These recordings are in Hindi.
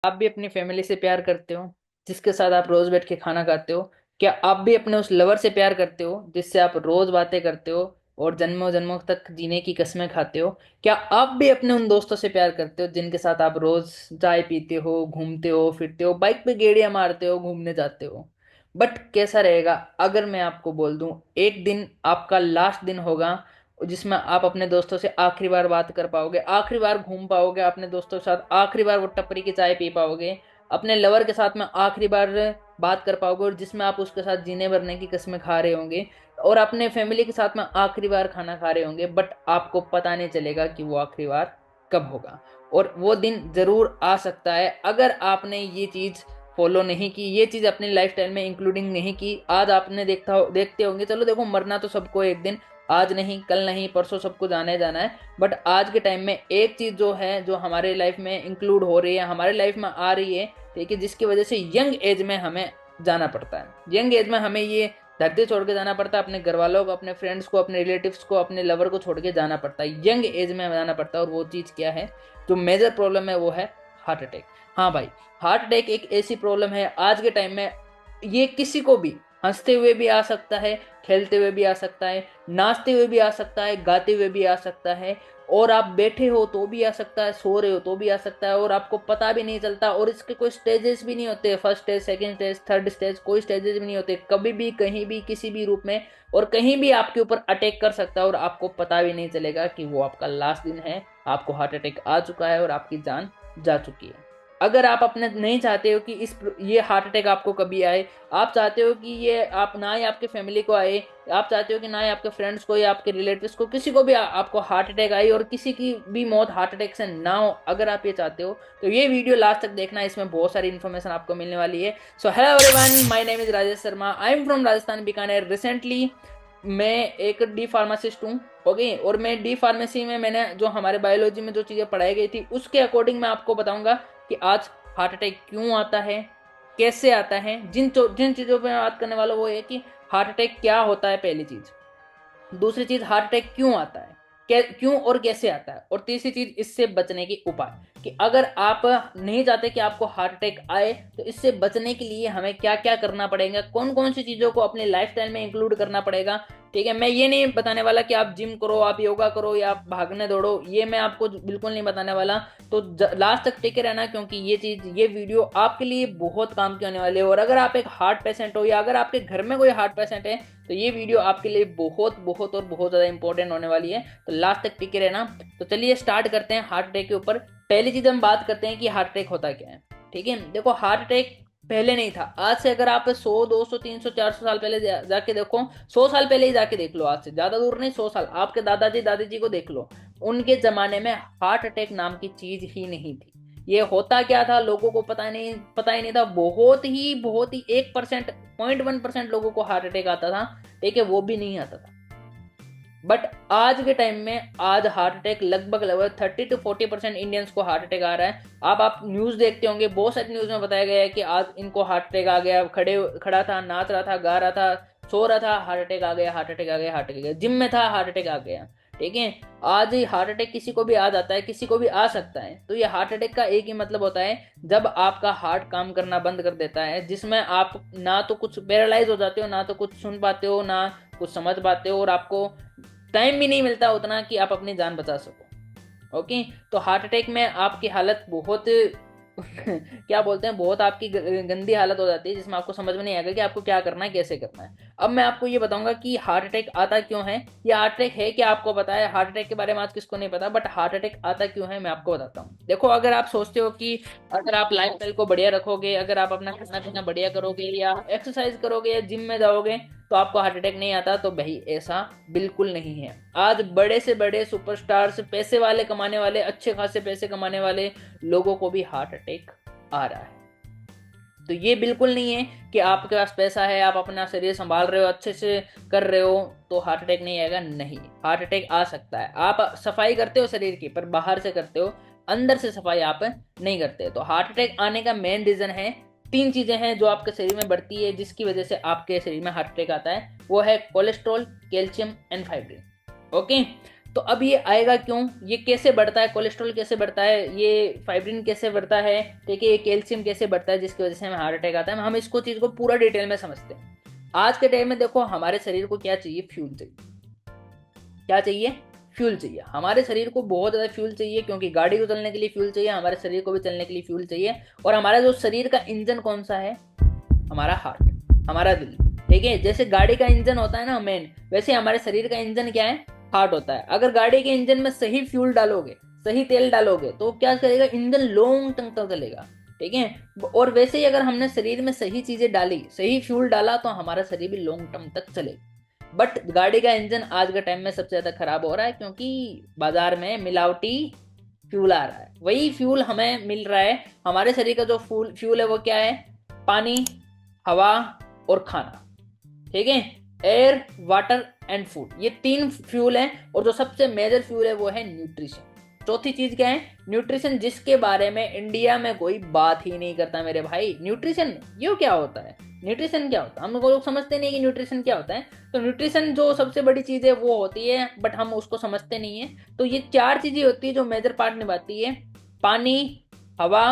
आप भी अपनी फैमिली से प्यार करते हो, जिसके साथ आप रोज बैठ के खाना खाते हो? क्या आप भी अपने उस लवर से प्यार करते हो जिससे आप रोज बातें करते हो और जन्मों जन्मों तक जीने की कसमें खाते हो? क्या आप भी अपने उन दोस्तों से प्यार करते हो जिनके साथ आप रोज चाय पीते हो, घूमते हो, फिरते हो, बाइक पे गेड़ियां मारते हो, घूमने जाते हो? बट कैसा रहेगा अगर मैं आपको बोल दूं एक दिन आपका लास्ट दिन होगा जिसमें आप अपने दोस्तों से आखिरी बार बात कर पाओगे, आखिरी बार घूम पाओगे अपने दोस्तों के साथ, आखिरी बार वो टपरी की चाय पी पाओगे, अपने लवर के साथ में आखिरी बार बात कर पाओगे और जिसमें आप उसके साथ जीने भरने की कस्में खा रहे होंगे और अपने फैमिली के साथ में आखिरी बार खाना खा रहे होंगे, बट आपको पता नहीं चलेगा कि वो आखिरी बार कब होगा। और वो दिन जरूर आ सकता है अगर आपने ये चीज फॉलो नहीं की, ये चीज अपनी लाइफस्टाइल में इंक्लूडिंग नहीं की। आज आपने देखते होंगे, चलो देखो मरना तो सबको एक दिन, आज नहीं कल नहीं परसों सबको जाना है जाना है। बट आज के टाइम में एक चीज जो है जो हमारे लाइफ में इंक्लूड हो रही है, हमारे लाइफ में आ रही है, ठीक है, जिसकी वजह से यंग एज में हमें जाना पड़ता है। यंग एज में हमें ये धरती छोड़ के जाना पड़ता है, अपने घर वालों को, अपने फ्रेंड्स को, अपने रिलेटिव्स को, अपने लवर को छोड़ के जाना पड़ता है, यंग एज में जाना पड़ता है। और वो चीज़ क्या है? जो मेजर प्रॉब्लम है वो है हार्ट अटैक। हाँ भाई, हार्ट अटैक एक ऐसी प्रॉब्लम है आज के टाइम में, ये किसी को भी हंसते हुए भी आ सकता है, खेलते हुए भी आ सकता है, नाचते हुए भी आ सकता है, गाते हुए भी आ सकता है, और आप बैठे हो तो भी आ सकता है, सो रहे हो तो भी आ सकता है, और आपको पता भी नहीं चलता। और इसके कोई स्टेजेस भी नहीं होते, first stage, second stage, third stage, कोई स्टेजेस भी नहीं होते, कभी भी कहीं भी किसी भी रूप में और कहीं भी आपके ऊपर अटैक कर सकता है और आपको पता भी नहीं चलेगा कि वो आपका लास्ट दिन है, आपको हार्ट अटैक आ चुका है और आपकी जान जा चुकी है। अगर आप अपने नहीं चाहते हो कि इस ये हार्ट अटैक आपको कभी आए, आप चाहते हो कि ये आप ना ही आपके फैमिली को आए, आप चाहते हो कि ना ही आपके फ्रेंड्स को या आपके रिलेटिव्स को, किसी को भी आपको हार्ट अटैक आए और किसी की भी मौत हार्ट अटैक से ना हो, अगर आप ये चाहते हो तो ये वीडियो लास्ट तक देखना, इसमें बहुत सारी इन्फॉर्मेशन आपको मिलने वाली है। So hello everyone, my name is Rajesh Sharma, I am from Rajasthan Bikaner. Recently मैं एक डी फार्मासिस्ट हूँ, ओके, और मैं डी फार्मेसी में मैंने जो हमारे बायोलॉजी में जो चीज़ें पढ़ाई गई थी उसके अकॉर्डिंग मैं आपको बताऊंगा कि आज हार्ट अटैक क्यों आता है, कैसे आता है। जिन चीज़ों पे मैं बात करने वाला हूँ वो है कि हार्ट अटैक क्या होता है, पहली चीज़। दूसरी चीज, हार्ट अटैक क्यों आता है, क्यों और कैसे आता है। और तीसरी चीज, इससे बचने के उपाय, कि अगर आप नहीं चाहते कि आपको हार्ट अटैक आए तो इससे बचने के लिए हमें क्या क्या करना पड़ेगा, कौन कौन सी चीजों को अपने लाइफस्टाइल में इंक्लूड करना पड़ेगा। ठीक है, मैं ये नहीं बताने वाला कि आप जिम करो, आप योगा करो या आप भागने दौड़ो, ये मैं आपको बिल्कुल नहीं बताने वाला। तो लास्ट तक टिके रहना, क्योंकि ये वीडियो आपके लिए बहुत काम की होने वाली है। और अगर आप एक हार्ट पेशेंट हो या अगर आपके घर में कोई हार्ट पेशेंट है तो ये वीडियो आपके लिए बहुत बहुत और बहुत ज़्यादा इंपॉर्टेंट होने वाली है। तो लास्ट तक टिके रहना। तो चलिए स्टार्ट करते हैं हार्ट अटैक के ऊपर। पहली चीज़ हम बात करते हैं कि हार्ट अटैक होता क्या है। ठीक है, देखो हार्ट अटैक पहले नहीं था। आज से अगर आप 100 200 300 400 साल पहले जाके देखो, 100 साल पहले ही जाके देख लो, आज से ज़्यादा दूर नहीं, 100 साल, आपके दादाजी दादी जी को देख लो, उनके ज़माने में हार्ट अटैक नाम की चीज़ ही नहीं थी। ये होता क्या था लोगों को पता ही नहीं था। बहुत ही 1%, 0.1% लोगों को हार्ट अटैक आता था, ठीक है, वो भी नहीं आता था। बट आज के टाइम में आज हार्ट अटैक लगभग लगभग 30 to 40% इंडियंस को हार्ट अटैक आ रहा है। आप न्यूज देखते होंगे, बहुत सारी न्यूज में बताया गया है कि आज इनको हार्ट अटैक आ गया, खड़ा था, नाच रहा था, गा रहा था, सो रहा था, हार्ट अटैक आ गया, हार्ट अटैक आ गया, हार्ट अटैक आ गया, जिम में था, हार्ट अटैक आ गया। ठीक है, आज हार्ट अटैक किसी को भी आ जाता है, किसी को भी आ सकता है। तो ये हार्ट अटैक का एक ही मतलब होता है, जब आपका हार्ट काम करना बंद कर देता है, जिसमें आप ना तो कुछ पैरालाइज हो जाते हो, ना तो कुछ सुन पाते हो, ना कुछ समझ पाते हो, और आपको टाइम भी नहीं मिलता उतना कि आप अपनी जान बचा सको। ओके, तो हार्ट अटैक में आपकी हालत बहुत क्या बोलते हैं, बहुत आपकी गंदी हालत हो जाती है, जिसमें आपको समझ में नहीं आएगा कि आपको क्या करना है, कैसे करना है। अब मैं आपको ये बताऊंगा कि हार्ट अटैक आता क्यों है। ये हार्ट अटैक है क्या आपको पता है? हार्ट अटैक के बारे में आज किसको नहीं पता, बट हार्ट अटैक आता क्यों है मैं आपको बताता हूँ। देखो, अगर आप सोचते हो कि अगर आप लाइफ स्टाइल को बढ़िया रखोगे, अगर आप अपना खाना पीना बढ़िया करोगे या एक्सरसाइज करोगे या जिम में जाओगे तो आपको हार्ट अटैक नहीं आता, तो भाई ऐसा बिल्कुल नहीं है। आज बड़े से बड़े सुपरस्टार्स, पैसे वाले, कमाने वाले, अच्छे खासे पैसे कमाने वाले लोगों को भी हार्ट अटैक आ रहा है। तो ये बिल्कुल नहीं है कि आपके पास पैसा है, आप अपना शरीर संभाल रहे हो, अच्छे से कर रहे हो तो हार्ट अटैक नहीं आएगा। नहीं, हार्ट अटैक आ सकता है। आप सफाई करते हो शरीर की, पर बाहर से करते हो, अंदर से सफाई आप नहीं करते। तो हार्ट अटैक आने का मेन रीजन है, तीन चीजें हैं जो आपके शरीर में बढ़ती है जिसकी वजह से आपके शरीर में हार्ट अटैक आता है। वो है cholesterol, calcium and fibrin. Okay, तो अब ये आएगा क्यों, ये कैसे बढ़ता है, कोलेस्ट्रॉल कैसे बढ़ता है, ये फाइब्रिन कैसे बढ़ता है, ठीक है, ये कैल्शियम कैसे बढ़ता है जिसकी वजह से हमें हार्ट अटैक आता है, हम इसको चीज को पूरा डिटेल में समझते हैं। आज के टाइम में देखो हमारे शरीर को क्या चाहिए, फ्यूल चाहिए। क्या चाहिए, फ्यूल चाहिए। हमारे शरीर को बहुत ज़्यादा फ्यूल चाहिए, क्योंकि गाड़ी को चलने के लिए फ्यूल चाहिए, हमारे शरीर को भी चलने के लिए फ्यूल चाहिए। और हमारा जो शरीर का इंजन कौन सा है, हमारा हार्ट, हमारा दिल, ठीक है। जैसे गाड़ी का इंजन होता है ना मेन, वैसे हमारे शरीर का इंजन क्या है, हार्ट होता है। अगर गाड़ी के इंजन में सही फ्यूल डालोगे, सही तेल डालोगे, तो क्या करेगा, इंजन लॉन्ग टर्म तक चलेगा, ठीक है। और वैसे ही अगर हमने शरीर में सही चीजें डाली, सही फ्यूल डाला, तो हमारा शरीर भी लॉन्ग टर्म तक चलेगा। बट गाड़ी का इंजन आज के टाइम में सबसे ज्यादा खराब हो रहा है, क्योंकि बाजार में मिलावटी फ्यूल आ रहा है। वही फ्यूल हमें मिल रहा है, हमारे शरीर का जो फ्यूल है वो क्या है, पानी, हवा और खाना, ठीक है। एयर, वाटर एंड फूड, ये 3 फ्यूल हैं। और जो सबसे मेजर फ्यूल है वो है न्यूट्रिशन। चौथी चीज क्या है, न्यूट्रिशन, जिसके बारे में इंडिया में कोई बात ही नहीं करता मेरे भाई। न्यूट्रिशन ये क्या होता है, न्यूट्रिशन क्या होता है, हम लोग समझते नहीं कि न्यूट्रिशन क्या होता है। तो न्यूट्रिशन जो सबसे बड़ी चीज है वो होती है, बट हम उसको समझते नहीं है। तो ये 4 चीजें होती है जो मेजर पार्ट निभाती है, पानी, हवा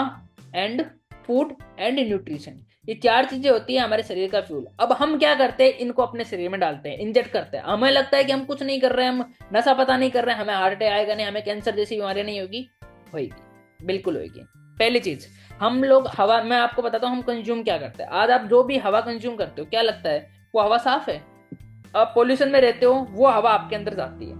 एंड फूड एंड न्यूट्रिशन। ये 4 चीजें होती है हमारे शरीर का फ्यूल। अब हम क्या करते हैं, इनको अपने शरीर में डालते हैं, इंजेक्ट करते हैं। हमें लगता है कि हम कुछ नहीं कर रहे हैं, हम नशा पता नहीं कर रहे हैं, हमें हार्ट अटैक आएगा नहीं, हमें कैंसर जैसी बीमारियां नहीं होगी। होगी, बिल्कुल होगी। पहली चीज, हम लोग हवा, मैं आपको बताता हूँ हम कंज्यूम क्या करते हैं। आज आप जो भी हवा कंज्यूम करते हो, क्या लगता है वो हवा साफ है? आप पॉल्यूशन में रहते हो, वो हवा आपके अंदर जाती है।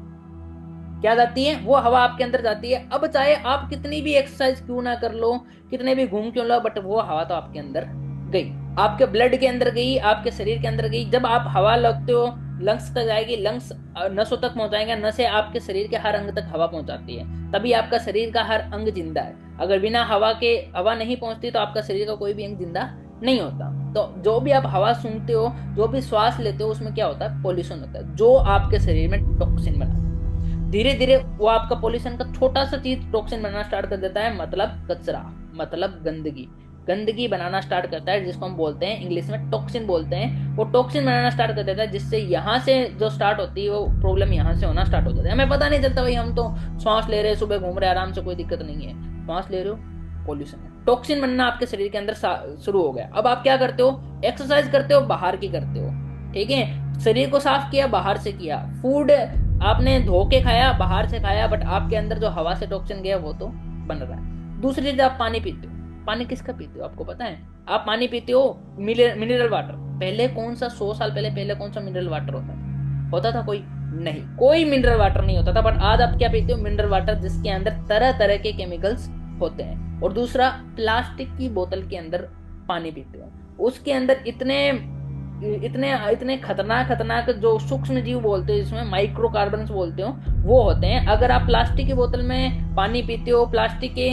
क्या जाती है, वो हवा आपके अंदर जाती है। अब चाहे आप कितनी भी एक्सरसाइज क्यों ना कर लो, कितने भी घूम क्यों लो, बट वो हवा तो आपके अंदर गई, आपके ब्लड के अंदर गई, आपके शरीर के अंदर गई। जब आप हवा लगते हो, लंग्स तक जाएगी, लंग्स नसों तक पहुंचाएंगे, नसें आपके शरीर के हर अंग तक हवा पहुंचाती है, तभी आपका शरीर का हर अंग जिंदा है। अगर बिना हवा नहीं पहुंचती तो आपका शरीर का कोई भी अंग जिंदा नहीं होता। तो जो भी आप हवा सूंघते हो, जो भी श्वास लेते हो, उसमें क्या होता है, पॉल्यूशन होता है, जो आपके शरीर में टॉक्सिन बनाता है। धीरे धीरे वो आपका पॉल्यूशन का छोटा सा चीज टॉक्सिन बनाना स्टार्ट कर देता है, मतलब कचरा, मतलब गंदगी, गंदगी बनाना स्टार्ट करता है, जिसको हम बोलते हैं इंग्लिश में टॉक्सिन बोलते हैं। वो टॉक्सिन बनाना स्टार्ट कर देता है, जिससे यहाँ से जो स्टार्ट होती है वो प्रॉब्लम यहाँ से होना स्टार्ट हो जाता है। हमें पता नहीं चलता भाई, हम तो श्वास ले रहे हैं, सुबह घूम रहे हैं आराम से, कोई दिक्कत नहीं है, श्वास ले रहे हो, पॉल्यूशन है, टॉक्सिन बनना आपके शरीर के अंदर शुरू हो गया। अब आप क्या करते हो, एक्सरसाइज करते हो, बाहर की करते हो, ठीक है, शरीर को साफ किया, बाहर से किया, फूड आपने धो के खाया, बाहर से खाया, बट आपके अंदर जो हवा से टॉक्सिन गया वो तो बन रहा है। दूसरी चीज, आप पानी पीते हो। पानी किसका पीते हो आपको पता है? आप पानी पीते हो मिनरल वाटर। पहले कौन सा, 100 साल पहले कौन सा मिनरल वाटर होता था कोई नहीं, कोई मिनरल वाटर नहीं होता था। बट आज आप क्या पीते हो, मिनरल वाटर, जिसके अंदर तरह तरह के केमिकल्स होते हैं। और दूसरा, प्लास्टिक की बोतल के अंदर पानी पीते हो, उसके अंदर इतने इतने इतने खतरनाक खतरनाक जो सूक्ष्म जीव बोलते हैं, जिसमें माइक्रो कार्बन्स बोलते हो, वो होते हैं। अगर आप प्लास्टिक की बोतल में पानी पीते हो, प्लास्टिक के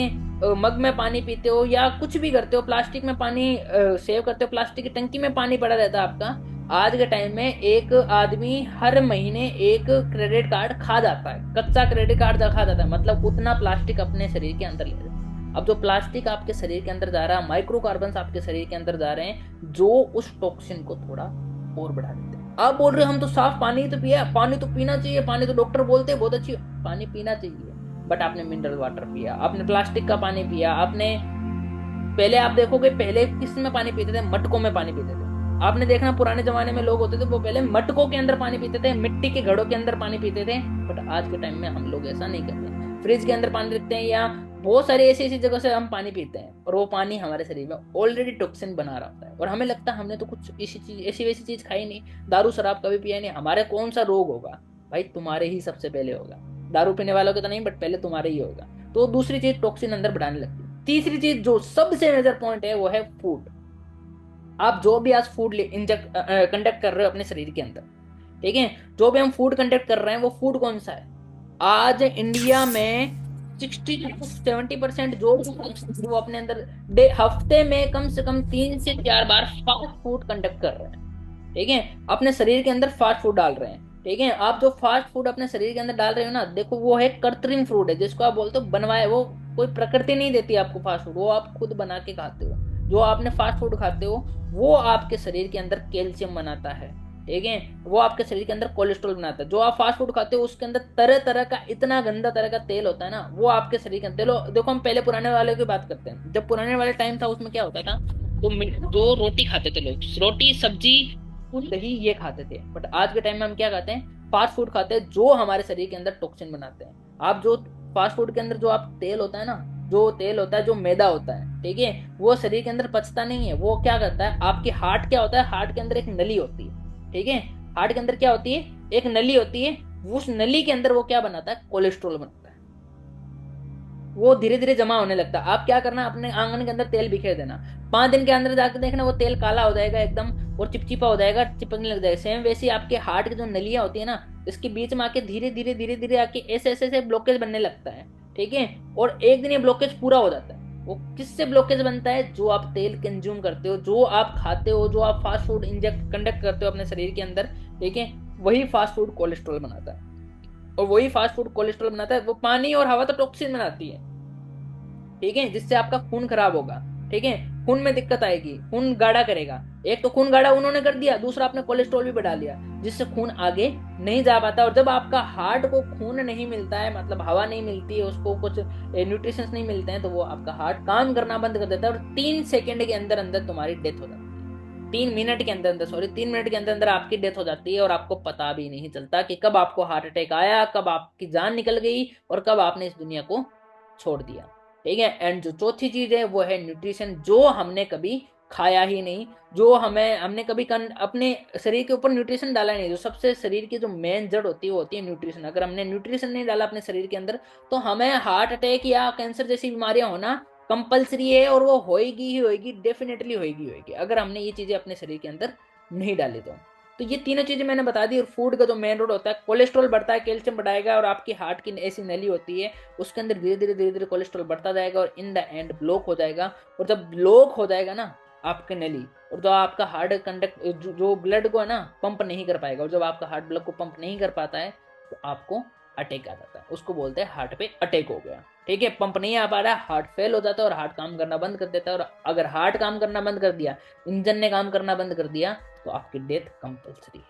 मग में पानी पीते हो, या कुछ भी करते हो, प्लास्टिक में पानी सेव करते हो, प्लास्टिक की टंकी में पानी पड़ा रहता है आपका, आज के टाइम में एक आदमी हर महीने एक क्रेडिट कार्ड खा जाता है, कच्चा क्रेडिट कार्ड खा जाता है, मतलब उतना प्लास्टिक अपने शरीर के अंदर ले जाता है। अब जो प्लास्टिक आपके शरीर के अंदर जा रहा है, माइक्रो कार्बन आपके शरीर के अंदर जा रहे हैं, जो उस टॉक्सिन को थोड़ा और बढ़ा देते हैं। आप बोल रहे हो हम तो साफ पानी ही तो पिया, पानी तो पीना चाहिए, पानी तो डॉक्टर बोलते हैं बहुत अच्छी, पानी पीना चाहिए, बट आपने मिनरल वाटर पिया, आपने प्लास्टिक का पानी पिया, आपने पहले, आप देखोगे पहले किस में पानी पीते थे, मटकों में पानी पीते थे। आपने देखना पुराने जमाने में लोग होते थे, वो पहले मटकों के अंदर पानी पीते थे, मिट्टी के घड़ों के अंदर पानी पीते थे। बट आज के टाइम में हम लोग ऐसा नहीं करते, फ्रिज के अंदर पानी रखते हैं, या बहुत सारी ऐसी ऐसी जगह से हम पानी पीते हैं, और वो पानी हमारे शरीर में ऑलरेडी टॉक्सिन बना रहा होता है, और हमें लगता है हमने तो कुछ ऐसी वैसी चीज खाई नहीं, दारू शराब कभी पिया नहीं, हमारे कौन सा रोग होगा? भाई तुम्हारे ही सबसे पहले होगा, दारू पीने वालों के तो नहीं, बट पहले तुम्हारे ही होगा। तो दूसरी चीज टॉक्सिन अंदर बढ़ाने लगती है। तीसरी चीज जो सबसे मेजर पॉइंट है वो है फूड। आप जो भी आज फूड इंजेक्ट कंडक्ट कर रहे हो अपने शरीर के अंदर, ठीक है, जो भी हम फूड कंडक्ट कर रहे हैं, वो फूड कौन सा है? आज इंडिया में 60 से 70% वो अपने अंदर हफ्ते में कम से कम 3 से 4 बार फास्ट फूड कंडक्ट कर रहे हैं, ठीक है, अपने शरीर के अंदर फास्ट फूड डाल रहे हैं, ठीक है। आप जो फास्ट फूड अपने शरीर के अंदर डाल रहे हो ना, देखो वो है कृत्रिम फूड है, जिसको आप बोलते हो बनवाए, वो कोई प्रकृति नहीं देती आपको फास्ट फूड, वो आप खुद बना के खाते हो। जो आपने फास्ट फूड खाते हो वो आपके शरीर के अंदर कैल्शियम बनाता है, ठीक है, वो आपके शरीर के अंदर कोलेस्ट्रॉल बनाता है। जो आप फास्ट फूड खाते हो उसके अंदर तरह तरह का, इतना गंदा तरह का तेल होता है ना, वो आपके शरीर के अंदर देखो हम पहले पुराने वाले की बात करते हैं। जब पुराने वाले टाइम था उसमें क्या होता था, तो दो रोटी खाते थे लोग, रोटी सब्जी दही ये खाते थे। बट आज के टाइम में हम क्या खाते हैं, फास्ट फूड खाते हैं, जो हमारे शरीर के अंदर टॉक्सिन बनाते हैं। आप जो फास्ट फूड के अंदर जो आप तेल होता है ना, जो तेल होता है, जो मैदा होता है, ठीक है, वो शरीर के अंदर पचता नहीं है। वो क्या करता है, आपकी हार्ट क्या होता है, हार्ट के अंदर एक नली होती है, ठीक है, हार्ट के अंदर क्या होती है, एक नली होती है। उस नली के अंदर वो क्या बनाता है, कोलेस्ट्रॉल बनाता है। वो धीरे धीरे जमा होने लगता है। आप क्या करना, अपने आंगन के अंदर तेल बिखेर देना, 5 दिन के अंदर जाकर देखना वो तेल काला हो जाएगा एकदम, और चिपचिपा हो जाएगा, चिपकने लग जाएगा। सेम वैसे आपके हार्ट की जो नलियां होती है ना, इसके बीच में आके धीरे धीरे धीरे धीरे आके ऐसे ऐसे ऐसे ब्लॉकेज बनने लगता है, ठीक है। और एक दिन ये ब्लॉकेज पूरा हो जाता है। वो किससे ब्लॉकेज बनता है, जो आप तेल कंज्यूम करते हो, जो आप खाते हो, जो आप फास्ट फूड इंजेक्ट कंडक्ट करते हो अपने शरीर के अंदर, ठीक है, वही फास्ट फूड कोलेस्ट्रॉल बनाता है। और वही फास्ट फूड कोलेस्ट्रॉल बनाता है। वो पानी और हवा तो टॉक्सिन बनाती है, ठीक है, जिससे आपका खून खराब होगा, ठीक है, खून में दिक्कत आएगी, खून गाढ़ा करेगा। एक तो खून गाढ़ा उन्होंने कर दिया, दूसरा आपने कोलेस्ट्रॉल भी बढ़ा लिया, जिससे खून आगे नहीं जा पाता। और जब आपका हार्ट को खून नहीं मिलता है, मतलब हवा नहीं मिलती है उसको, कुछ न्यूट्रिशंस नहीं मिलते हैं, तो वो आपका हार्ट काम करना बंद कर देता है, और 3 सेकंड के अंदर अंदर तुम्हारी डेथ हो जाती है। 3 मिनट के अंदर अंदर, सॉरी, 3 मिनट के अंदर अंदर आपकी डेथ हो जाती है, और आपको पता भी नहीं चलता कि कब आपको हार्ट अटैक आया, कब आपकी जान निकल गई, और कब आपने इस दुनिया को छोड़ दिया, ठीक है। एंड जो चौथी चीज है वो है न्यूट्रिशन, जो हमने कभी खाया ही नहीं, जो हमने कभी अपने शरीर के ऊपर न्यूट्रिशन डाला नहीं। जो सबसे शरीर की जो मेन जड़ होती है वो होती है न्यूट्रिशन। अगर हमने न्यूट्रिशन नहीं डाला अपने शरीर के अंदर, तो हमें हार्ट अटैक या कैंसर जैसी बीमारियां होना कंपलसरी है, और वो होएगी ही होएगी, डेफिनेटली होएगी होएगी, अगर हमने ये चीजें अपने शरीर के अंदर नहीं डाली तो ये तीनों चीजें मैंने बता दी। और फूड का जो मेन रोड होता है, कोलेस्ट्रॉल बढ़ता है, कैल्शियम बढ़ाएगा, और आपकी हार्ट की ऐसी नली होती है उसके अंदर धीरे धीरे कोलेस्ट्रॉल बढ़ता जाएगा, और इन द एंड ब्लॉक हो जाएगा। और जब ब्लॉक हो जाएगा ना आपके नली, और जो आपका हार्ट कंडक्ट जो ब्लड को है ना पंप नहीं कर पाएगा, और जब आपका हार्ट ब्लड को पंप नहीं कर पाता है, तो आपको अटैक आ जाता है। उसको बोलते हैं हार्ट पे अटैक हो गया, ठीक है। पंप नहीं आ पा रहा है, हार्ट फेल हो जाता है, और हार्ट काम करना बंद कर देता है। और अगर हार्ट काम करना बंद कर दिया, इंजन ने काम करना बंद कर दिया, तो आपकी डेथ कंपलसरी है,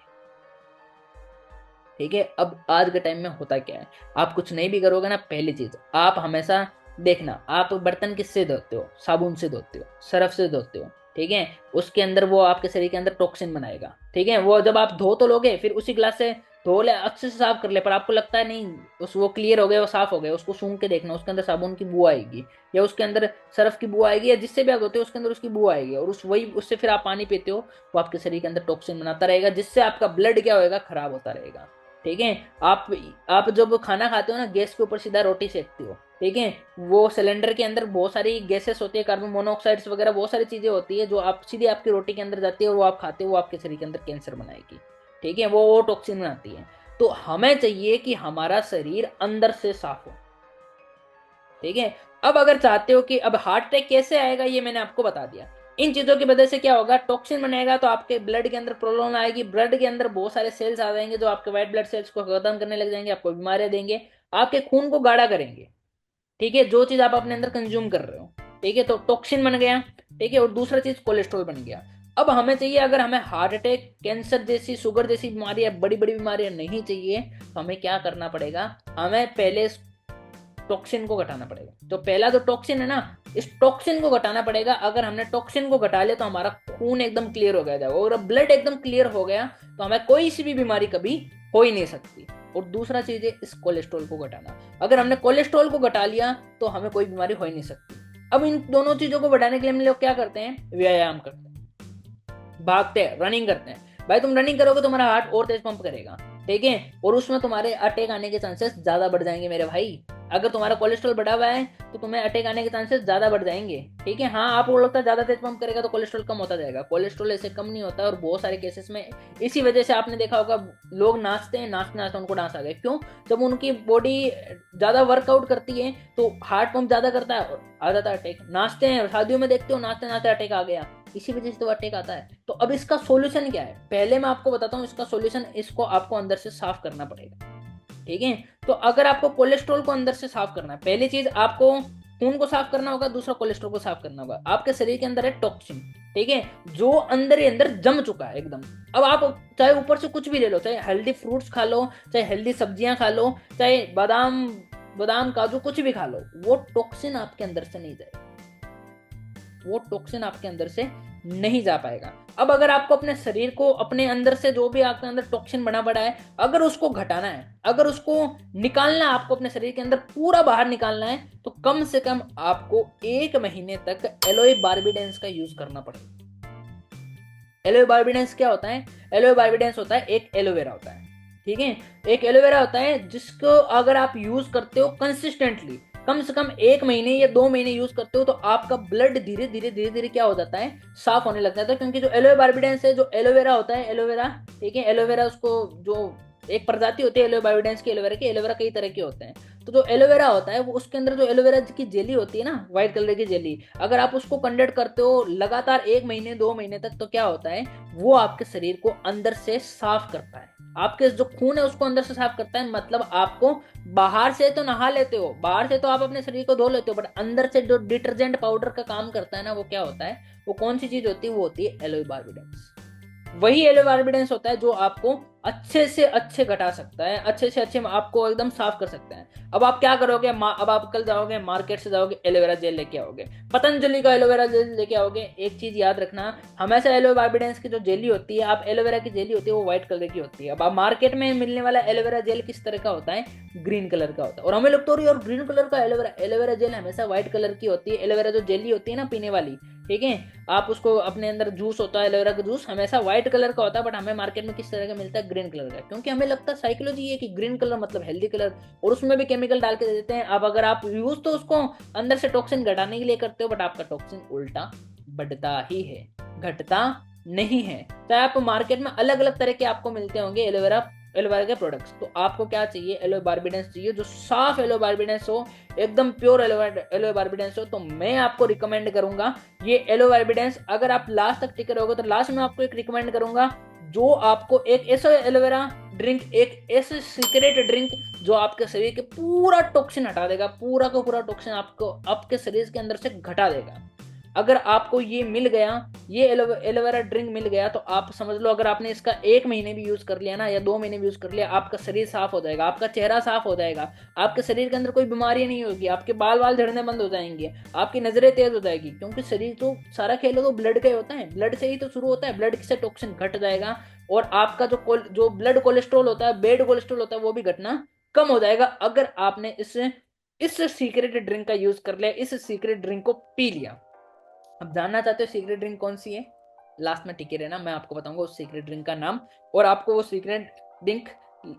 ठीक है। अब आज के टाइम में होता क्या है, आप कुछ नहीं भी करोगे ना, पहली चीज आप हमेशा देखना, आप बर्तन किससे धोते हो, साबुन से धोते हो, सर्फ से धोते हो, ठीक है। उसके अंदर वो आपके शरीर के अंदर टॉक्सिन बनाएगा, ठीक है। वो जब आप धो तो लोगे, फिर उसी ग्लास से धो ले, अच्छे से साफ कर ले, पर आपको लगता है नहीं उस वो क्लियर हो गया, वो साफ हो गया, उसको सूंघ के देखना, उसके अंदर साबुन की बू आएगी, या उसके अंदर सर्फ की बू आएगी, या जिससे भी आप धोते हो उसके अंदर उसकी बू आएगी, और उससे फिर आप पानी पीते हो, वो आपके शरीर के अंदर टॉक्सिन बनाता रहेगा, जिससे आपका ब्लड क्या होएगा, खराब होता रहेगा, ठीक है। आप आप जब खाना खाते हो ना, गैस के ऊपर सीधा रोटी सेकते हो, ठीक है, वो सिलेंडर के अंदर बहुत सारी गैसेस होती है, कार्बन मोनोऑक्साइड्स वगैरह बहुत सारी चीजें होती है, जो आप सीधे आपकी रोटी के अंदर जाती है, और वो आप खाते हो, वो आपके शरीर के अंदर कैंसर बनाएगी, ठीक है, वो टॉक्सिन बनाती है। तो हमें चाहिए कि हमारा शरीर अंदर से साफ हो, ठीक है। अब अगर चाहते हो कि अब हार्ट अटैक कैसे आएगा, ये मैंने आपको बता दिया। इन चीजों की वजह से क्या होगा, टॉक्सिन बनेगा, तो आपके ब्लड के अंदर प्रॉब्लम आएगी, ब्लड के अंदर बहुत सारे सेल्स आ जाएंगे, जो आपके व्हाइट ब्लड सेल्स को खत्म करने लग जाएंगे, आपको बीमारियां देंगे, आपके खून को गाढ़ा करेंगे, ठीक है, जो चीज आप अपने अंदर कंज्यूम कर रहे हो, ठीक है। तो टॉक्सिन बन गया, ठीक है। और दूसरा चीज कोलेस्ट्रॉल बन गया। अब हमें चाहिए, अगर हमें हार्ट अटैक, कैंसर जैसी, शुगर जैसी बीमारियां, बड़ी बड़ी बीमारियां नहीं चाहिए, तो हमें क्या करना पड़ेगा, हमें पहले टॉक्सिन को घटाना पड़ेगा। तो पहला जो टॉक्सिन है ना, इस टॉक्सिन को घटाना पड़ेगा। अगर हमने टॉक्सिन को घटा लिया, तो हमारा खून एकदम क्लियर हो गया जाएगा, और ब्लड एकदम क्लियर हो गया, तो हमें कोई सी भी बीमारी कभी हो ही नहीं सकती। और दूसरा चीज है इस कोलेस्ट्रॉल को घटाना। अगर हमने कोलेस्ट्रॉल को घटा लिया, तो हमें कोई बीमारी हो ही नहीं सकती। अब इन दोनों चीजों को बढ़ाने के लिए हम लोग क्या करते हैं, व्यायाम करते हैं, भागते हैं, रनिंग करते हैं। भाई तुम रनिंग करोगे, तुम्हारा हार्ट और तेज पंप करेगा, ठीक है, और उसमें तुम्हारे अटैक आने के चांसेस ज्यादा बढ़ जाएंगे मेरे भाई। अगर तुम्हारा कोलेस्ट्रॉल बढ़ा हुआ है, तो तुम्हें अटैक आने के चांसेस ज्यादा बढ़ जाएंगे, ठीक है। हाँ, आपको लगता है ज्यादा तेज पंप करेगा तो कोलेस्ट्रॉल कम होता जाएगा, कोलेस्ट्रॉल ऐसे कम नहीं होता है। और बहुत सारे केसेस में इसी वजह से आपने देखा होगा, लोग नाचते हैं, नाचते नाचते उनको डांस आ गए, क्यों, जब उनकी बॉडी ज्यादा वर्कआउट करती है, तो हार्ट पंप ज्यादा करता है, और आ जाता है अटैक। नाचते हैं, शादियों में देखते हो, नाचते नाचते अटैक आ गया, इसी वजह से तो अटैक आता है। तो अब इसका सॉल्यूशन क्या है, पहले मैं आपको बताता हूँ इसका सॉल्यूशन। इसको आपको अंदर से साफ करना पड़ेगा, ठीक है। तो अगर आपको कोलेस्ट्रॉल को अंदर से साफ करना है, पहली चीज आपको खून को साफ करना होगा, दूसरा कोलेस्ट्रॉल को साफ करना होगा। आपके शरीर के अंदर है टॉक्सिन, ठीक है, जो अंदर ही अंदर जम चुका है एकदम। अब आप चाहे ऊपर से कुछ भी ले लो, चाहे हेल्दी फ्रूट्स खा लो, चाहे हेल्दी सब्जियां खा लो, चाहे बादाम बादाम काजू कुछ भी खा लो, वो टॉक्सिन आपके अंदर से नहीं जाएगा, वो टॉक्सिन आपके अंदर से नहीं जा पाएगा। अब अगर आपको अपने शरीर को, अपने अंदर से जो भी आपके अंदर टॉक्सिन बना पड़ा है, अगर उसको घटाना है, अगर उसको निकालना है, आपको अपने शरीर के अंदर पूरा बाहर निकालना है, तो कम से कम आपको 1 महीने तक एलोए बार्बिडेंस का यूज करना पड़ेगा। एलोए बार्बिडेंस क्या होता है? एलोए बार्बिडेंस होता है एक एलोवेरा होता है, ठीक है, एक एलोवेरा होता है जिसको अगर आप यूज करते हो कंसिस्टेंटली, कम से कम 1 महीने या 2 महीने यूज करते हो, तो आपका ब्लड धीरे धीरे धीरे धीरे क्या हो जाता है, साफ होने लग जाता है। क्योंकि जो एलोए बार्बिडेंस है, जो एलोवेरा होता है, एलोवेरा, ठीक है, एलोवेरा उसको जो एक प्रजाति होती है एलोए बार्बिडेंस की, एलोवेरा की, एलोवेरा कई तरह के होते हैं। तो जो एलोवेरा होता है वो, उसके अंदर जो एलोवेरा की जेली होती है ना, व्हाइट कलर की जेली, अगर आप उसको कंडेंस करते हो लगातार 1 महीने 2 महीने तक, तो क्या होता है, वो आपके शरीर को अंदर से साफ करता है, आपके जो खून है उसको अंदर से साफ करता है। मतलब आपको बाहर से तो नहा लेते हो, बाहर से तो आप अपने शरीर को धो लेते हो, बट अंदर से जो डिटर्जेंट पाउडर का काम करता है ना, वो क्या होता है, वो कौन सी चीज होती है, वो होती है एलोए बार्बिडेंस। वही एलोए बार्बिडेंस होता है जो आपको अच्छे से अच्छे घटा सकता है, अच्छे से अच्छे आपको एकदम साफ कर सकता है। अब आप क्या करोगे, अब आप कल जाओगे मार्केट से, जाओगे एलोवेरा जेल लेके आओगे, पतंजलि का एलोवेरा जेल लेके आओगे। एक चीज याद रखना, हमेशा एलोए बार्बिडेंस की जो जेली होती है, आप एलोवेरा की जेली होती है वो व्हाइट कलर की होती है। अब आप मार्केट में मिलने वाला एलोवेरा जेल किस तरह का होता है, ग्रीन कलर का होता है। और हमें लगता है और ग्रीन कलर का एलोवेरा, एलोवेरा जेल हमेशा व्हाइट कलर की होती है। एलोवेरा जो जेली होती है ना पीने वाली, ठीक है, आप उसको अपने अंदर जूस होता है, एलोवेरा का जूस हमेशा व्हाइट कलर का होता है, बट हमें मार्केट में किस तरह का मिलता है, ग्रीन कलर का। क्योंकि हमें लगता है, साइकोलॉजी ये कि ग्रीन कलर मतलब हेल्दी कलर, और उसमें भी केमिकल डाल के दे देते हैं। अब अगर आप यूज तो उसको अंदर से टॉक्सिन घटाने के लिए करते हो, बट आपका टॉक्सिन उल्टा बढ़ता ही है, घटता नहीं है। चाहे आप मार्केट में अलग अलग तरह के आपको मिलते होंगे एलोवेरा, एलोवेरा के प्रोडक्ट्स, तो आपको क्या चाहिए, एलोए बार्बिडेंस चाहिए, जो साफ एलोए बार्बिडेंस हो, एकदम प्योर एलोए बार्बिडेंस हो। तो मैं आपको रिकमेंड करूंगा ये एलोए बार्बिडेंस। अगर आप लास्ट तक टिके रहोगे तो लास्ट में आपको एक रिकमेंड करूंगा, जो आपको एक ऐसा एलोवेरा ड्रिंक, एक ऐसे सीक्रेट ड्रिंक जो आपके शरीर के पूरा टॉक्सिन हटा देगा, पूरा का पूरा टॉक्सिन आपको आपके शरीर के अंदर से घटा देगा। अगर आपको ये मिल गया, ये एलोवेरा ड्रिंक मिल गया, तो आप समझ लो, अगर आपने इसका 1 महीने भी यूज कर लिया ना, या 2 महीने भी यूज कर लिया, आपका शरीर साफ हो जाएगा, आपका चेहरा साफ हो जाएगा, आपके शरीर के अंदर कोई बीमारी नहीं होगी, आपके बाल बाल झड़ने बंद हो जाएंगे, आपकी नजरें तेज हो जाएगी। क्योंकि शरीर तो सारा खेल तो ब्लड का ही होता है, ब्लड से ही तो शुरू होता है, ब्लड से टॉक्सिन घट जाएगा, और आपका जो ब्लड कोलेस्ट्रॉल होता है, बेड कोलेस्ट्रॉल होता है, वो भी घटना कम हो जाएगा, अगर आपने इस सीक्रेट ड्रिंक का यूज कर लिया, इस सीक्रेट ड्रिंक को पी लिया। अब जानना चाहते हो सीक्रेट ड्रिंक कौन सी है, लास्ट में टिके रहना, मैं आपको बताऊंगा उस सीक्रेट ड्रिंक का नाम। और आपको वो सीक्रेट ड्रिंक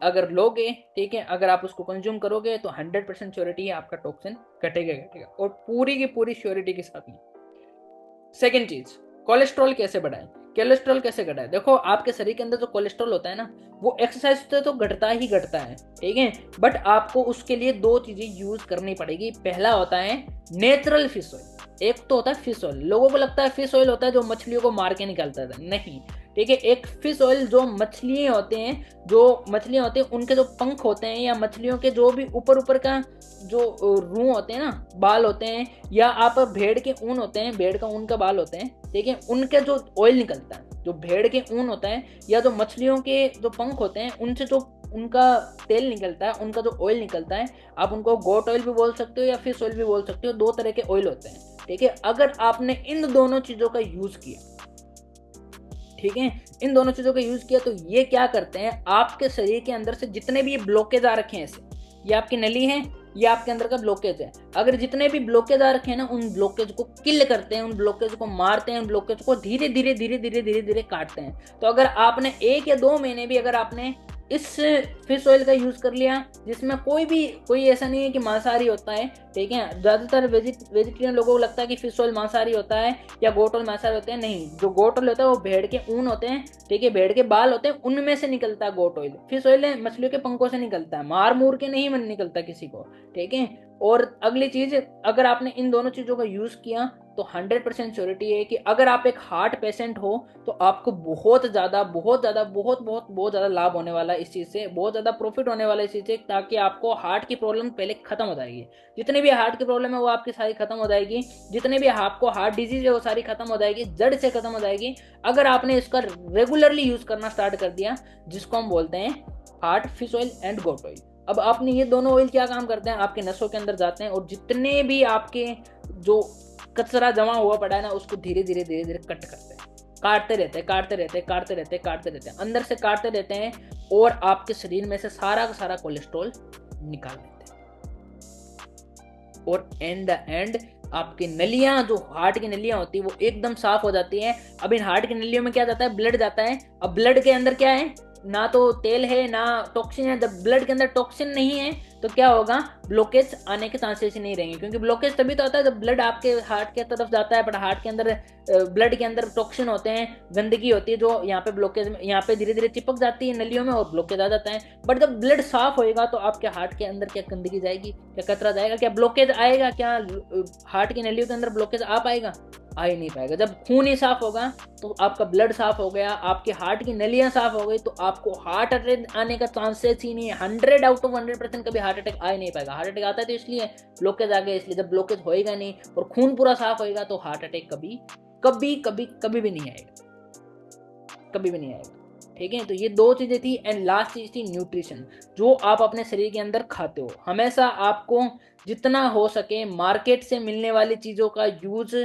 अगर लोगे, ठीक है, अगर आप उसको कंज्यूम करोगे, तो 100% श्योरिटी है आपका टॉक्सिन घटेगा घटेगा, और पूरी की पूरी श्योरिटी के साथ में। सेकेंड चीज, कोलेस्ट्रॉल कैसे बढ़ाएं, कोलेस्ट्रॉल कैसे घटाएं। देखो, आपके शरीर के अंदर जो कोलेस्ट्रॉल होता है ना, वो एक्सरसाइज से तो घटता ही घटता है, ठीक है, बट आपको उसके लिए 2 चीजें यूज करनी पड़ेगी। पहला होता है नेचुरल फिश ऑयल, एक तो होता है फिश ऑयल। लोगों को लगता है फिश ऑयल होता है जो मछलियों को मार के निकालता है, नहीं, ठीक है। एक फिश ऑयल जो मछलियां होते हैं, जो मछलियां होती हैं उनके जो पंख होते हैं, या मछलियों के जो भी ऊपर ऊपर का जो रूह होते हैं ना, बाल होते हैं, या आप भेड़ के ऊन होते हैं, भेड़ का ऊन का बाल होते हैं, ठीक है, उनके जो ऑयल निकलता है, जो भेड़ के ऊन होता है, या जो मछलियों के जो पंख होते हैं, उनसे जो उनका तेल निकलता है, उनका जो ऑयल निकलता है, आप उनको गोट ऑयल भी बोल सकते हो या फिश ऑयल भी बोल सकते हो, 2 तरह के ऑयल होते हैं, ठीक है। अगर आपने इन दोनों चीजों का यूज किया, ठीक है, इन दोनों चीजों का यूज किया, तो ये क्या करते हैं, आपके शरीर के अंदर से जितने भी ये ब्लॉकेज आ रखे हैं, ऐसे ये आपकी नली है, ये आपके अंदर का ब्लॉकेज है, अगर जितने भी ब्लॉकेज आ रखे हैं ना, उन ब्लॉकेज को किल करते हैं, उन ब्लॉकेज को मारते हैं, उन ब्लॉकेज को धीरे धीरे धीरे धीरे धीरे धीरे काटते हैं। तो अगर आपने 1 या 2 महीने भी अगर आपने इस फिश ऑयल का यूज कर लिया, जिसमें कोई ऐसा नहीं है कि मांसाहारी होता है, ठीक है, ज्यादातर वेजिटेरियन लोगों को लगता है कि फिश ऑयल मांसाहारी होता है या गोट ऑयल मांसाहारी होते हैं, नहीं, जो गोट ऑयल होता है वो भेड़ के ऊन होते हैं, ठीक है, भेड़ के बाल होते हैं, उनमें से निकलता है गोट ऑयल। फिश ऑयल मछलियों के पंखों से निकलता है, मार मूर के नहीं निकलता किसी को, ठीक है। और अगली चीज, अगर आपने इन दोनों चीजों का यूज किया तो 100% श्योरिटी है कि अगर आप एक हार्ट पेशेंट हो तो आपको बहुत ज्यादा बहुत ज्यादा बहुत बहुत बहुत ज्यादा लाभ होने वाला है इस चीज से, बहुत ज्यादा प्रॉफिट होने वाला है इस चीज से, ताकि आपको हार्ट की प्रॉब्लम पहले खत्म हो जाएगी। जितनी भी हार्ट की प्रॉब्लम है वो आपकी सारी खत्म हो जाएगी, जितने भी आपको हार्ट डिजीज है वो सारी खत्म हो जाएगी, जड़ से खत्म हो जाएगी, अगर आपने इसका रेगुलरली यूज करना स्टार्ट कर दिया, जिसको हम बोलते हैं heart fish oil and goat oil. अब आपने ये दोनों ऑयल क्या काम करते हैं, आपके नसों के अंदर जाते हैं और जितने भी आपके जो कचरा जमा हुआ पड़ा है ना उसको धीरे धीरे धीरे धीरे कट करते हैं, काटते रहते हैं काटते रहते हैं काटते रहते हैं काटते रहते हैं, अंदर से काटते रहते हैं और आपके शरीर में से सारा का सारा कोलेस्ट्रॉल निकाल देते हैं। और एंड द एंड आपकी नलियां, जो हार्ट की नलियां होती है वो एकदम साफ हो जाती हैं। अब इन हार्ट की नलियों में क्या जाता है, ब्लड जाता है। अब ब्लड के अंदर क्या है, ना तो तेल है ना टॉक्सिन है। जब ब्लड के अंदर टॉक्सिन नहीं है तो क्या होगा, ब्लॉकेज आने के चांसेस ही नहीं रहेंगे, क्योंकि ब्लॉकेज तभी तो आता है जब ब्लड आपके हार्ट के तरफ जाता है, पर हार्ट के अंदर ब्लड के अंदर टॉक्सिन होते हैं, गंदगी होती है जो यहाँ पे ब्लॉकेज में, यहाँ पे धीरे धीरे चिपक जाती है नलियों में और ब्लॉकेज आ जाता है। बट जब ब्लड साफ होएगा तो आपके हार्ट के अंदर क्या गंदगी जाएगी, क्या कचरा जाएगा, क्या ब्लॉकेज आएगा, क्या हार्ट की नलियों के अंदर ब्लॉकेज आ पाएगा, आ ही नहीं पाएगा। जब खून ही साफ होगा तो आपका ब्लड साफ हो गया, आपके हार्ट की नलियां साफ हो गई, तो आपको हार्ट अटैक आने का चांसेस ही नहीं है। 100 आउट ऑफ 100% कभी हार्ट अटैक आ ही नहीं पाएगा। हार्ट अटैक आता है तो इसलिए ब्लॉकेज आ गया, इसलिए जब ब्लॉकेज होएगा नहीं और खून पूरा साफ होएगा तो हार्ट अटैक कभी कभी कभी कभी भी नहीं आएगा, कभी भी नहीं आएगा। ठीक है, तो ये दो चीजें थी। एंड लास्ट चीज थी न्यूट्रिशन, जो आप अपने शरीर के अंदर खाते हो। हमेशा आपको जितना हो सके मार्केट से मिलने वाली चीजों का यूज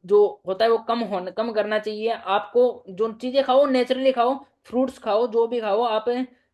जो होता है वो कम करना चाहिए। आपको जो चीजें खाओ नेचुरली खाओ, फ्रूट्स खाओ, जो भी खाओ आप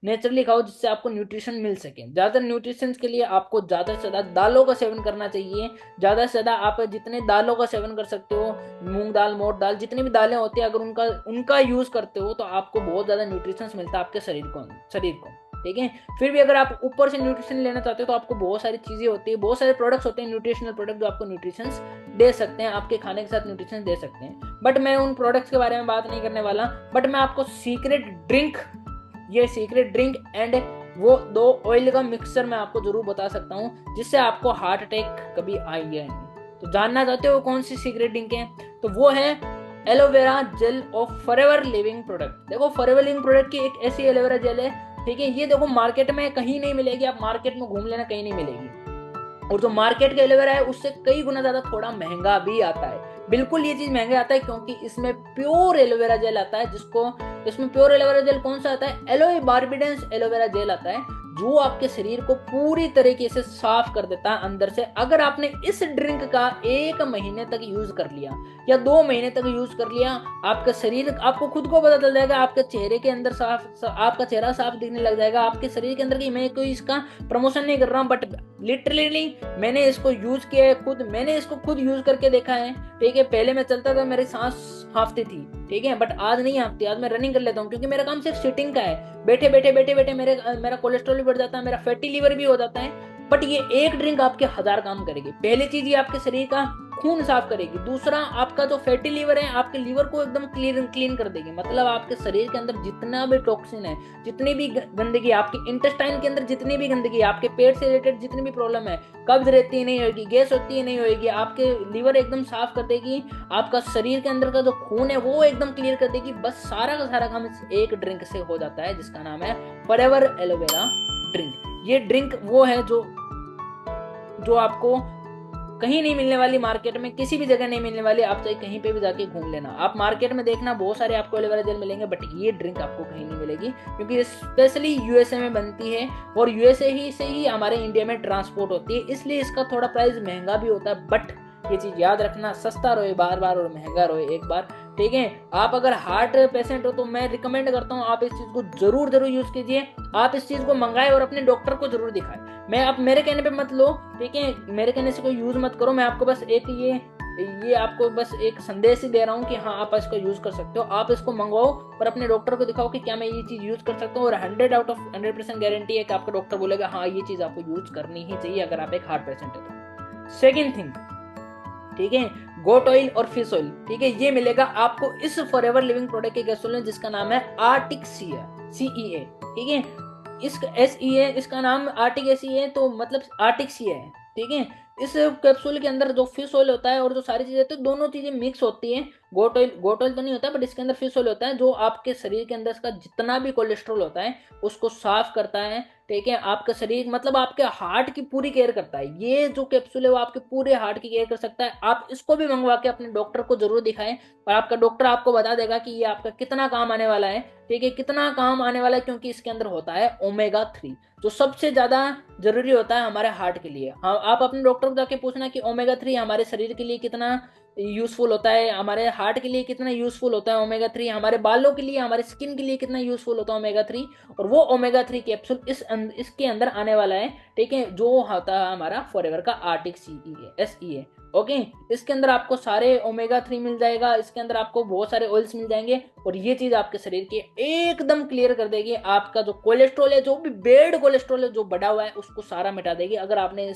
नेचुरली खाओ, जिससे आपको न्यूट्रिशन मिल सके। ज्यादा न्यूट्रिशन के लिए आपको ज्यादा से ज्यादा दालों का सेवन करना चाहिए। ज्यादा से ज्यादा आप जितने दालों का सेवन कर सकते हो, मूंग दाल, मोट दाल, जितनी भी दालें होती है, अगर उनका उनका यूज करते हो तो आपको बहुत ज्यादा न्यूट्रिशन मिलता है आपके शरीर को। ठीक है, फिर भी अगर आप ऊपर से न्यूट्रिशन लेना चाहते हो तो आपको बहुत सारी चीजें होती है, बहुत सारे प्रोडक्ट्स होते हैं, न्यूट्रिशनल प्रोडक्ट जो आपको न्यूट्रिशन दे सकते हैं, आपके खाने के साथ न्यूट्रिशन दे सकते हैं। बट मैं उन प्रोडक्ट्स के बारे में बात नहीं करने वाला। बट मैं आपको सीक्रेट ड्रिंक एंड वो दो ऑयल का मिक्सचर मैं आपको जरूर बता सकता हूँ, जिससे आपको हार्ट अटैक कभी आएगा नहीं। तो जानना चाहते हो कौन सी सीक्रेट ड्रिंक है, तो वो है aloe vera gel of forever living product. देखो, फॉरएवर लिविंग प्रोडक्ट की एक ऐसी एलोवेरा जेल है, ठीक है, ये देखो मार्केट में कहीं नहीं मिलेगी, आप मार्केट में घूम लेना कहीं नहीं मिलेगी। और जो मार्केट का एलोवेरा है उससे कई गुना ज्यादा थोड़ा महंगा भी आता है। बिल्कुल ये चीज महंगा आता है क्योंकि इसमें प्योर एलोवेरा जेल आता है, इसमें प्योर एलोवेरा जेल कौन सा आता है, एलोए बार्बिडेंस एलोवेरा जेल आता है, जो आपके शरीर को पूरी तरीके से साफ कर देता है अंदर से। अगर आपने इस ड्रिंक का 1 महीने तक यूज कर लिया या 2 महीने तक यूज कर लिया, आपका शरीर, आपको खुद को पता चल जाएगा, आपके चेहरे के अंदर आपका चेहरा साफ दिखने लग जाएगा, आपके शरीर के अंदर की। मैं कोई इसका प्रमोशन नहीं कर रहा हूँ, बट लिटरली मैंने इसको यूज किया है खुद, मैंने इसको खुद यूज करके देखा है। ठीक है, पहले मैं चलता था मेरी सांस हाफती थी, ठीक है, बट आज नहीं हाफती। आज मैं रनिंग कर लेता हूँ क्योंकि मेरा काम सिर्फ सिटिंग का है, बैठे बैठे मेरा कोलेस्ट्रॉल भी बढ़ जाता है, मेरा फैटी लीवर भी हो जाता है। बट ये एक ड्रिंक आपके 1000 काम करेगी। पहली चीज ये आपके शरीर का खून साफ करेगी, दूसरा आपका जो फैटी लीवर है, आपके लीवर को एकदम क्लीन कर देगी। मतलब आपके शरीर के अंदर जितना भी टॉक्सिन है, जितनी भी गंदगी, आपके इंटेस्टाइन के अंदर जितनी भी गंदगी, आपके पेट से रिलेटेड जितनी भी प्रॉब्लम है, कब्ज रहती नहीं होगी, गैस होती है नहीं होगी, आपके लीवर एकदम साफ कर देगी, आपका शरीर के अंदर का जो खून है वो एकदम क्लियर कर देगी। बस सारा का सारा काम इस एक ड्रिंक से हो जाता है, जिसका नाम है फॉरएवर एलोवेरा ड्रिंक। ये ड्रिंक वो है जो आपको कहीं नहीं मिलने वाली, मार्केट में किसी भी जगह नहीं मिलने वाली। आप चाहे कहीं पे भी जाके घूम लेना, आप मार्केट में देखना बहुत सारे आपको एलोवेरा जेल मिलेंगे, बट ये ड्रिंक आपको कहीं नहीं मिलेगी क्योंकि ये स्पेशली यूएसए में बनती है और यूएसए ही से ही हमारे इंडिया में ट्रांसपोर्ट होती है, इसलिए इसका थोड़ा प्राइस महंगा भी होता है। बट ये चीज याद रखना, सस्ता रहे बार बार और महंगा रहे एक बार। ठीक है, आप अगर हार्ट पेशेंट हो तो मैं रिकमेंड करता हूँ आप इस चीज को जरूर यूज कीजिए। आप इस चीज को मंगाए और अपने डॉक्टर को जरूर दिखाएं। मैं आप मेरे कहने पे मत लो, ठीक है, मेरे कहने से कोई यूज मत करो। मैं आपको बस ये आपको बस एक संदेश ही दे रहा हूँ कि हाँ आप इसको यूज कर सकते हो। आप इसको मंगवाओ और अपने डॉक्टर को दिखाओ कि क्या मैं ये चीज यूज कर सकता हूँ, और 100 आउट ऑफ 100% गारंटी है कि आपका डॉक्टर बोलेगा हाँ ये चीज आपको यूज करनी ही चाहिए अगर आप एक हार्ट पेशेंट है तो। सेकेंड थिंग, ठीक है, गोट ऑयल और फिश ऑयल, ठीक है, ये मिलेगा आपको इस फॉरएवर लिविंग प्रोडक्ट के कैप्सूल में, जिसका नाम है आर्टिक CEA। ठीक है, इस SEA, इसका नाम आर्टिक SEA है तो मतलब आर्टिक CEA है। ठीक है। इस कैप्सूल के अंदर जो फिश ऑयल होता है और जो सारी चीजें, तो दोनों चीजें मिक्स होती हैं। गोट ऑयल तो नहीं होता, बट इसके अंदर फिश ऑयल होता है जो आपके शरीर के अंदर का जितना भी कोलेस्ट्रॉल होता है उसको साफ करता है। ठीक है, आपका शरीर मतलब आपके हार्ट की पूरी केयर करता है। ये जो कैप्सूल है वो आपके पूरे हार्ट की केयर कर सकता है। आप इसको भी मंगवा के अपने डॉक्टर को जरूर दिखाएं, और आपका डॉक्टर आपको बता देगा कि ये आपका कितना काम आने वाला है। ठीक है, कितना काम आने वाला है, क्योंकि इसके अंदर होता है ओमेगा 3, जो सबसे ज्यादा जरूरी होता है हमारे हार्ट के लिए। हाँ, आप अपने डॉक्टर को जाके पूछना कि ओमेगा 3 हमारे शरीर के लिए कितना यूजफुल होता है, हमारे हार्ट के लिए कितना यूजफुल होता है ओमेगा 3, हमारे बालों के लिए, हमारे स्किन के लिए कितना यूजफुल होता है ओमेगा 3। और वो ओमेगा 3 कैप्सूल इसके अंदर आने वाला है। ठीक है, जो होता है हमारा फॉरएवर का आर्टिक SEA। ओके, इसके अंदर आपको सारे ओमेगा 3 मिल जाएगा, इसके अंदर आपको बहुत सारे ऑयल्स मिल जाएंगे, और ये चीज आपके शरीर के एकदम क्लियर कर देगी। आपका जो कोलेस्ट्रॉल है, जो भी बैड कोलेस्ट्रॉल है जो बढ़ा हुआ है, उसको सारा मिटा देगी। अगर आपने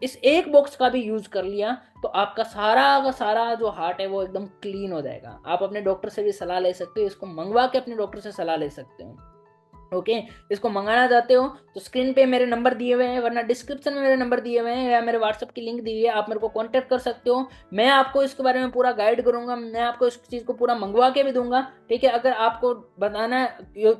इस एक बॉक्स का भी यूज कर लिया तो आपका सारा का सारा जो हार्ट है वो एकदम क्लीन हो जाएगा। आप अपने डॉक्टर से भी सलाह ले सकते हो, इसको मंगवा के अपने डॉक्टर से सलाह ले सकते हो। ओके, इसको मंगाना चाहते हो तो स्क्रीन पे मेरे नंबर दिए हुए हैं, वरना डिस्क्रिप्शन में मेरे नंबर दिए हुए हैं, या मेरे व्हाट्सएप की लिंक दी हुई है, आप मेरे को कांटेक्ट कर सकते हो। मैं आपको इसके बारे में पूरा गाइड करूंगा, मैं आपको इस चीज़ को पूरा मंगवा के भी दूंगा। ठीक है, अगर आपको बताना है,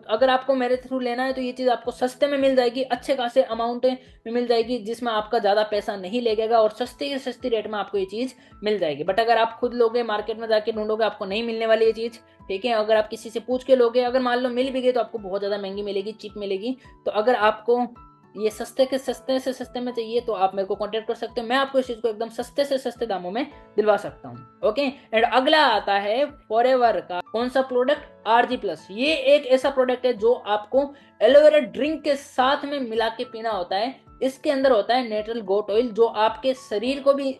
अगर आपको मेरे थ्रू लेना है, तो ये चीज़ आपको सस्ते में मिल जाएगी, अच्छे खासे अमाउंट में मिल जाएगी, जिसमें आपका ज़्यादा पैसा नहीं लगेगा, और सस्ती से सस्ती रेट में आपको ये चीज़ मिल जाएगी। बट अगर आप खुद लोगे, मार्केट में जाके ढूंढोगे, आपको नहीं मिलने वाली ये चीज़। ठीक है, अगर आप किसी से पूछ के लोगे, अगर मान लो मिल भी गई तो आपको बहुत ज़्यादा महंगी मिलेगी, चीप मिलेगी। तो अगर आपको ये सस्ते के सस्ते से सस्ते में चाहिए तो आप मेरे को कांटेक्ट कर सकते हो, मैं आपको इस चीज़ को एकदम सस्ते से सस्ते दामों में दिलवा सकता हूँ। ओके, एंड अगला आता है फॉरएवर का कौन सा प्रोडक्ट, RG+। ये एक ऐसा प्रोडक्ट है जो आपको एलोवेरा ड्रिंक के साथ में मिला के पीना होता है। इसके अंदर होता है नेचुरल गोट ऑयल, जो आपके शरीर को भी,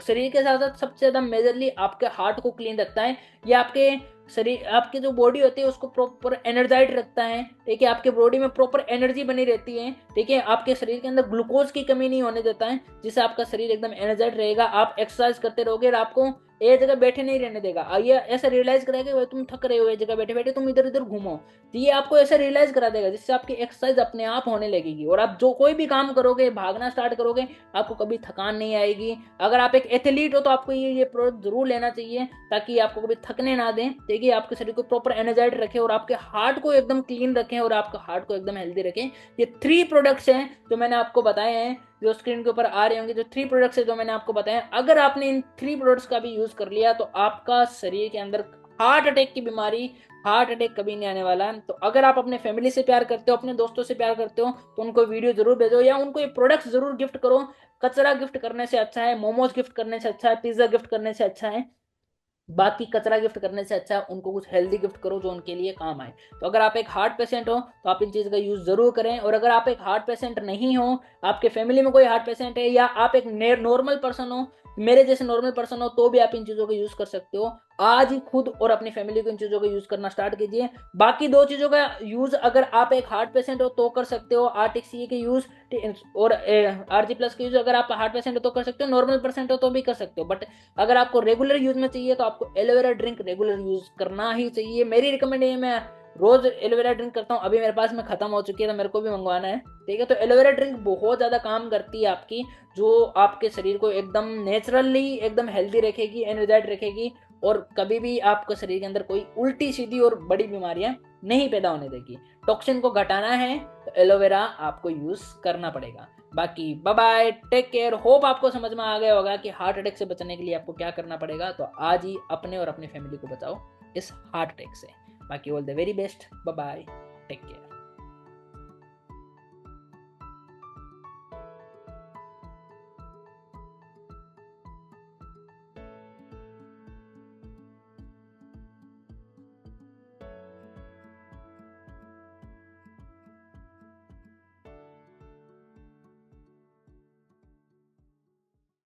शरीर के साथ साथ सबसे ज्यादा मेजरली आपके हार्ट को क्लीन रखता है। ये आपके शरीर, आपकी जो बॉडी होती है उसको प्रॉपर एनर्जाइज रखता है। ठीक है, आपके बॉडी में प्रॉपर एनर्जी बनी रहती है। ठीक है, आपके शरीर के अंदर ग्लूकोज की कमी नहीं होने देता है, जिससे आपका शरीर एकदम एनर्जाइज रहेगा। आप एक्सरसाइज करते रहोगे और आपको एक जगह बैठे नहीं रहने देगा। ये ऐसा रियलाइज करेगा कि तुम थक रहे हो, एक जगह बैठे बैठे तुम इधर उधर घूमो, तो ये आपको ऐसा रियलाइज करा देगा, जिससे आपकी एक्सरसाइज अपने आप होने लगेगी। और आप जो कोई भी काम करोगे, भागना स्टार्ट करोगे, आपको कभी थकान नहीं आएगी। अगर आप एक एथलीट हो तो आपको ये प्रोडक्ट जरूर लेना चाहिए, ताकि आपको कभी थकने ना दें। ठीक है, आपके शरीर को प्रॉपर एनर्जाइज रखें, और आपके हार्ट को एकदम क्लीन रखें, और आपका हार्ट को एकदम हेल्दी रखें। ये 3 प्रोडक्ट्स हैं जो मैंने आपको बताए हैं, जो स्क्रीन के ऊपर आ रहे होंगे। जो 3 प्रोडक्ट्स है जो मैंने आपको बताया, अगर आपने इन 3 प्रोडक्ट्स का भी यूज कर लिया तो आपका शरीर के अंदर हार्ट अटैक की बीमारी, हार्ट अटैक कभी नहीं आने वाला है। तो अगर आप अपने फैमिली से प्यार करते हो, अपने दोस्तों से प्यार करते हो, तो उनको वीडियो जरूर भेजो, या उनको ये प्रोडक्ट्स जरूर गिफ्ट करो। कचरा गिफ्ट करने से अच्छा है, मोमोज गिफ्ट करने से अच्छा है, पिज्जा गिफ्ट करने से अच्छा है, बाकी कचरा गिफ्ट करने से अच्छा है उनको कुछ हेल्दी गिफ्ट करो जो उनके लिए काम आए। तो अगर आप एक हार्ट पेशेंट हो तो आप इन चीज़ का यूज जरूर करें, और अगर आप एक हार्ट पेशेंट नहीं हो, आपके फैमिली में कोई हार्ट पेशेंट है, या आप एक नॉर्मल पर्सन हो, मेरे जैसे नॉर्मल पर्सन हो, तो भी आप इन चीज़ों का यूज कर सकते हो। आज ही खुद और अपनी फैमिली को इन चीज़ों का यूज करना स्टार्ट कीजिए। बाकी 2 चीज़ों का यूज अगर आप एक हार्ट पेशेंट हो तो कर सकते हो, RTC के यूज और RG+ के यूज अगर आप हार्ट पेशेंट हो तो कर सकते हो, नॉर्मल पर्सेंट हो तो भी कर सकते हो। बट अगर आपको रेगुलर यूज में चाहिए तो आपको एलोवेरा ड्रिंक रेगुलर यूज करना ही चाहिए। मेरी रिकमेंड है, मैं रोज एलोवेरा ड्रिंक करता हूँ, अभी मेरे पास में खत्म हो चुकी है तो मेरे को भी मंगवाना है। ठीक है, तो एलोवेरा ड्रिंक बहुत ज्यादा काम करती है आपकी, जो आपके शरीर को एकदम नेचुरली एकदम हेल्दी रखेगी, एनर्जाइज रखेगी, और कभी भी आपके शरीर के अंदर कोई उल्टी सीधी और बड़ी बीमारियां नहीं पैदा होने देगी। टॉक्सिन को घटाना है तो एलोवेरा आपको यूज करना पड़ेगा। बाकी bye bye, take care. Hope आपको समझ में आ गया होगा कि हार्ट अटैक से बचने के लिए आपको क्या करना पड़ेगा। तो आज ही अपने और अपनी फैमिली को बचाओ इस हार्ट अटैक से। बाकी all the very best, bye bye, take care.